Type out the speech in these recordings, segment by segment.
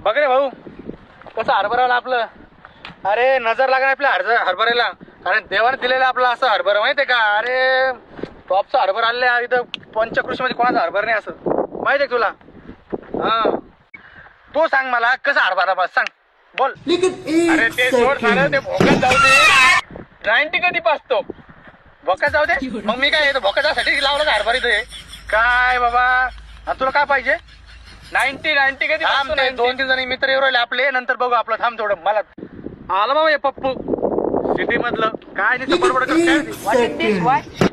बघ रे भाऊ कसं हरभराला आपलं. अरे नजर लागणार आपल्या हरभऱ्याला. कारण देवाने दिलेलं आपलं असं हरभरा माहितीये का. अरे टॉपचं हरभरा आलेलं इथं पंचकृषी मध्ये कोणाचं हरभरा नाही असं माहितीये का तुला. हा तू सांग मला कसा हरभरा बस सांग बोल. अरे ते सोड झालं ते भोकात जाऊ दे. 90 कधी पासतो भोकात जाऊ दे. मग मी काय भोकासाठी लावलं का हरभरा इथे काय बाबा. तुला काय पाहिजे 90 कधी. 2-3 जण मित्र येऊ राहिले आपले. नंतर बघू आपलं. थांब थोडं मला आलं बाबा हे पप्पू सिटी मधलं काय नाही बरोबर.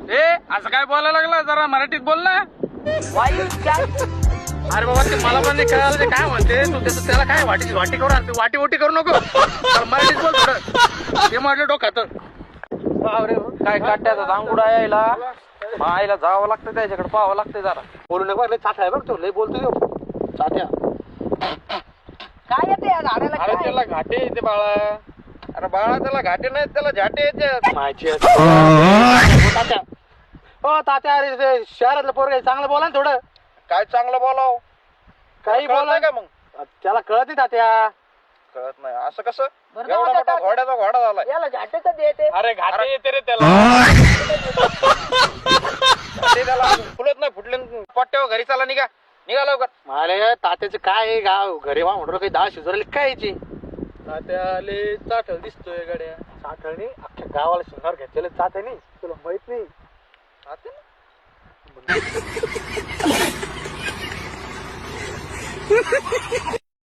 ए असं काय बोलायला लागला जरा मराठीत बोल ना. अरे बाबा ते मला पण नाही कळालं ते काय म्हणते तू. त्याला काय वाटी करू वाटी करू नको. मराठीत बोल थोडं. ते म्हटलं डोक्यात काय काट्याचा दांगुडा यायला आईला जावं लागतं त्याच्याकडे पाहावं लागतं जरा. बोलू नका लय चाठा आहे बघ तो लय बोलतो तो चाट्या. काय येते झाडाला. अरे त्याला घाटे येते बाळा. अरे बाळा त्याला घाटे नाही त्याला झाटे येते. माहिती तात्या. हो तात्या अरे ते शहरातलं पोरग चांगलं बोला ना थोडं. काय चांगलं बोलाव काही कळत बोला नाही का मग. त्याला कळत नाही तात्या. कळत नाही असं कसं. बरं एवढा जाऊ मोठा दे तात्या. घोड्याचा घोडा झालाय. याला झाटे कधी येते. अरे घाटे येते रे त्याला. घाटे त्याला फुलत नाही फुटले पट्ट्यावर घरी चाला निघा लवकर. अरे तात्याचं काय गाव घरी वा म्हणून काही डाळ शिजवली काय याची. तात्याले चाठल दिसतोय गड्या. साठवणी अख्ख्या गावाला शिंगार घेतलेलं तात्यानी तुला माहित नाही. तात्या